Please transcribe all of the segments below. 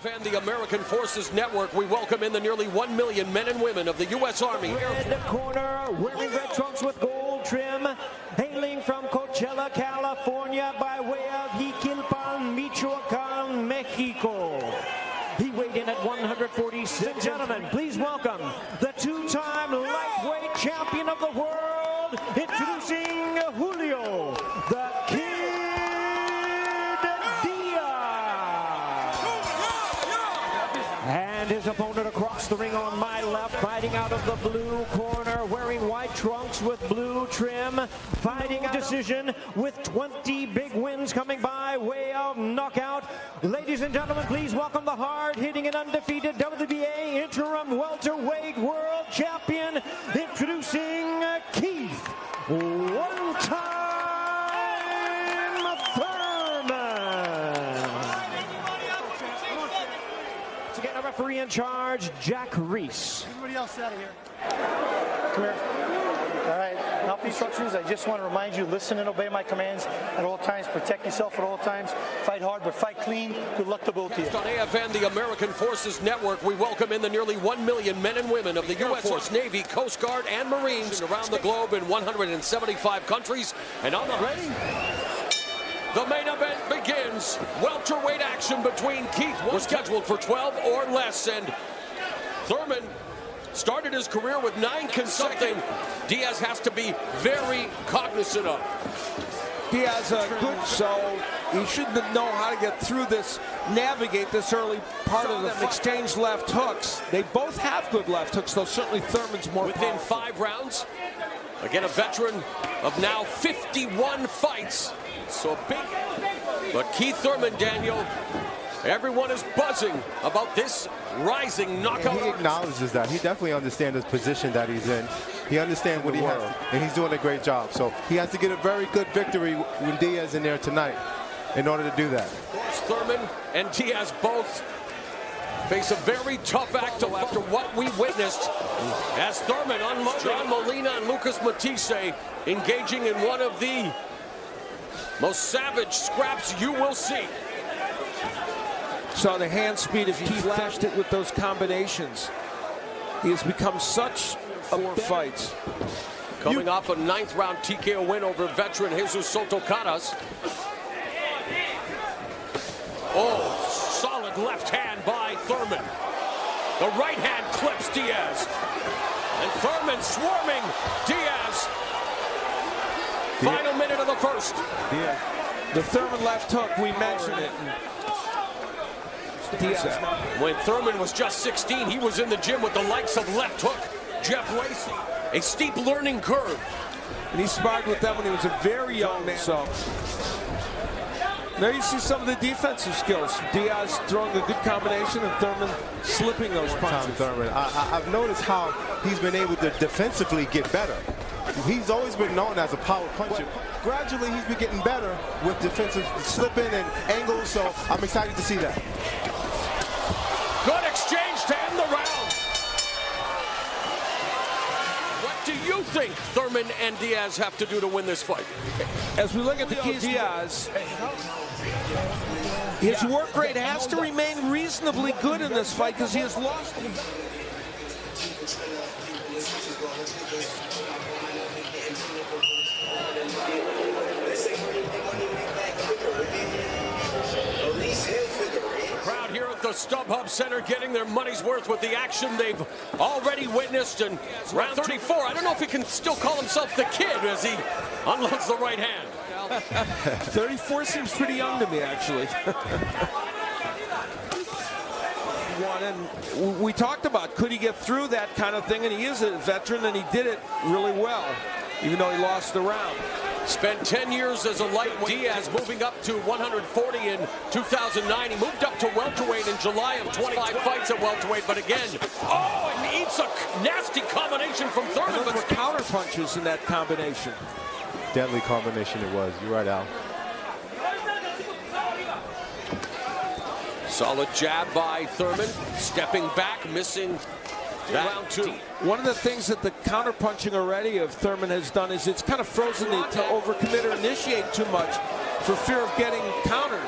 And the American Forces Network, we welcome in the nearly 1 million men and women of the U.S. Army. Red corner, wearing red trunks with gold trim, hailing from Coachella, California, by way of Jiquilpan, Michoacan, Mexico. He weighed in at 146. Gentlemen, please welcome the two-time lightweight champion of the world, introducing Julio, the Kid Diaz. And his opponent across the ring on my left, fighting out of the blue corner, wearing white trunks with blue trim, fighting a decision with 20 big wins coming by way of knockout. Ladies and gentlemen, please welcome the hard-hitting and undefeated WBA interim welterweight world champion, introducing Keith one-time Thurman. To get a referee in charge, Jack Reese. Everybody else out of here. Come here. All right, enough instructions. I just want to remind you, listen and obey my commands at all times. Protect yourself at all times. Fight hard, but fight clean. Good luck to both of you. On AFN, the American Forces Network, we welcome in the nearly 1 million men and women of the U.S. Force, Navy, Coast Guard, and Marines around the globe in 175 countries. And on the ready, the main event begins. Welterweight action between Keith. We're scheduled for 12 or less, and Thurman started his career with 9 consecutive. Diaz has to be very cognizant of. Diaz good, so he should know how to get through this, navigate this early part of the exchange left hooks. They both have good left hooks, though certainly Thurman's more within powerful. 5 rounds. Again, a veteran of now 51 fights. So big. But Keith Thurman, Daniel, everyone is buzzing about this rising knockout. And he acknowledges that. He definitely understands his position that he's in. He understands what he has, and he's doing a great job. So he has to get a very good victory with Diaz in there tonight in order to do that. Thurman and Diaz both face a very tough act after what we witnessed as Thurman unloaded John Molina and Lucas Matisse, engaging in one of the most savage scraps you will see. Saw the hand speed as he flashed it with those combinations. He has become such a fights. Coming off a 9th round TKO win over veteran Jesus Soto Caras. Oh, solid left hand by Thurman. The right hand clips Diaz. And Thurman swarming Diaz. Final minute of the first. Diaz. The Thurman left hook, we mentioned it. Diaz. When Thurman was just 16, he was in the gym with the likes of left hook Jeff Lacey. A steep learning curve. And he sparred with them when he was a very young man. So there you see some of the defensive skills. Diaz throwing a good combination and Thurman slipping those punches. Thurman. I've noticed how he's been able to defensively get better. He's always been known as a power puncher. But gradually, he's been getting better with defensive slipping and angles, so I'm excited to see that. Good exchange to end the round. What do you think Thurman and Diaz have to do to win this fight? As we look at the Julio Diaz, his work rate has to remain reasonably good in this fight because he has lost. Crowd here at the StubHub Center getting their money's worth with the action they've already witnessed in round 34. I don't know if he can still call himself the Kid as he unloads the right hand. 34 seems pretty young to me, actually. And we talked about, could he get through that kind of thing, and he is a veteran, and he did it really well, even though he lost the round. Spent 10 years as a lightweight. Diaz moving up to 140 in 2009. He moved up to welterweight in July of 25 fights at welterweight, but again, oh, and eats a nasty combination from Thurman. Those were counter punches in that combination. Deadly combination it was. You're right, Al. Solid jab by Thurman, stepping back, missing round 2. One of the things that the counter-punching already of Thurman has done is it's kind of frozen it to overcommit or initiate too much for fear of getting countered.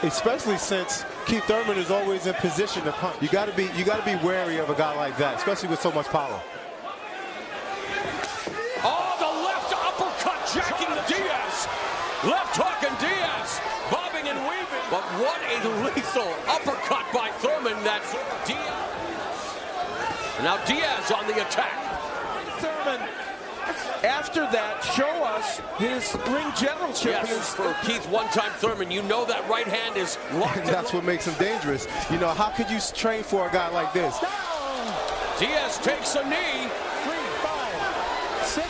especially since Keith Thurman is always in position to punch. You got to be wary of a guy like that, especially with so much power. Oh, the left uppercut jacking Diaz. Left hook and Diaz bobbing and weaving. But what a lethal uppercut by Thurman. That's Diaz. And now Diaz on the attack. Thurman, after that, show us his ring general championship. Yes, for Keith, one-time Thurman, you know that right hand is locked. That's what makes him dangerous. You know, how could you train for a guy like this? Diaz takes a knee. 3, 5, 6,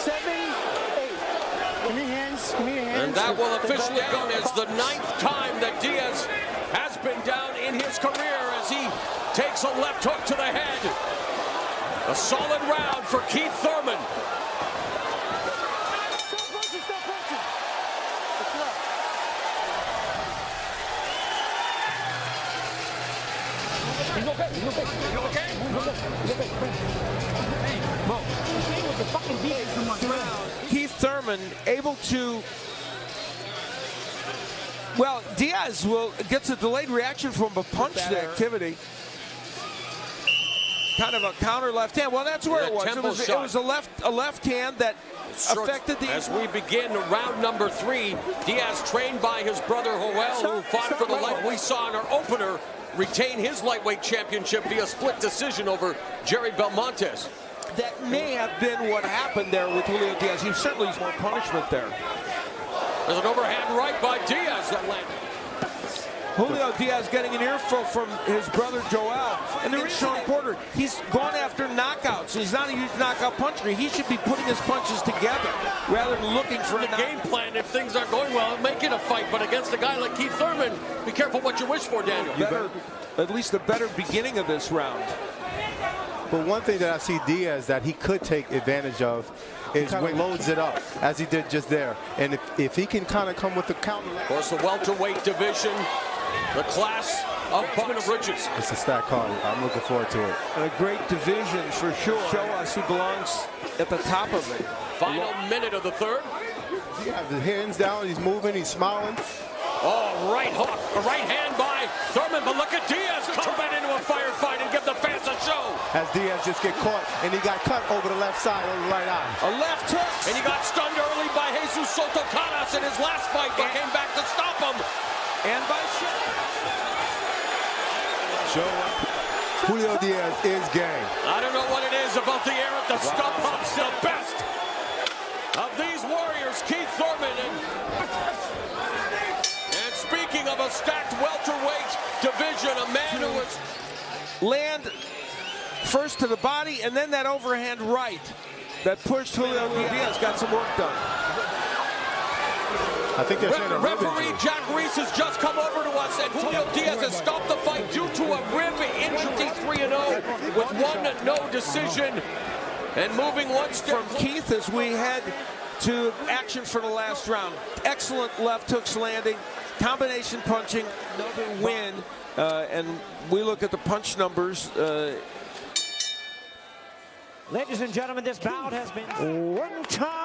7, 8. Give me your hands. Give me your hands. And that will officially go as the 9th time that Diaz has been down in his career as he takes a left hook to the head. A solid round for Keith Thurman. He's okay. He's okay. He's okay. He's okay. With the fucking beat. Keith Thurman able to. Well, Diaz gets a delayed reaction from a punch there. Activity. Kind of a counter left hand. Well, that's where it was. It was a left hand that affected the. As we begin round number 3, Diaz, trained by his brother Joel, who fought for the light we saw in our opener, retain his lightweight championship via split decision over Jerry Belmontes. That may have been what happened there with Julio Diaz. He certainly needs more punishment there. There's an overhand right by Diaz that landed. Julio Diaz getting an earful from his brother Joel. And the reason Sean Porter, he's gone after knockouts. He's not a huge knockout puncher. He should be putting his punches together rather than looking for the game plan. If things aren't going well, make it a fight. But against a guy like Keith Thurman, be careful what you wish for, Daniel. At least a better beginning of this round. But one thing that I see Diaz that he could take advantage of is when he loads it up, as he did just there. And if he can kind of come with the counter. Of course, the welterweight division, the class of bump of riches. It's a stack card. I'm looking forward to it. And a great division for sure. Show us who belongs at the top of it. Final minute of the 3rd. He has his hands down. He's moving. He's smiling. Oh, right hook, a right hand by Thurman, but look at Diaz coming into a firefight and give the fans a show. As Diaz just get caught, and he got cut over the left side, over the right eye. A left hook. And he got stunned early by Jesus Soto Canas in his last fight, but came back to stop him. And by Show. Julio Diaz is game. I don't know what it is about the air at the stump ups. The best of these warriors, Keith Thurman. And speaking of a stacked welterweight division, a man who was land first to the body and then that overhand right that pushed Julio Diaz. Got some work done. I think they're saying a rib referee injury. Jack Reese has just come over to us, and Julio Diaz has stopped the fight due to a rib injury. 3-0 with 1-0 decision. And moving one step from Keith as we head to action for the last round. Excellent left hooks landing, combination punching, another win. And we look at the punch numbers. Ladies and gentlemen, this bout has been one time.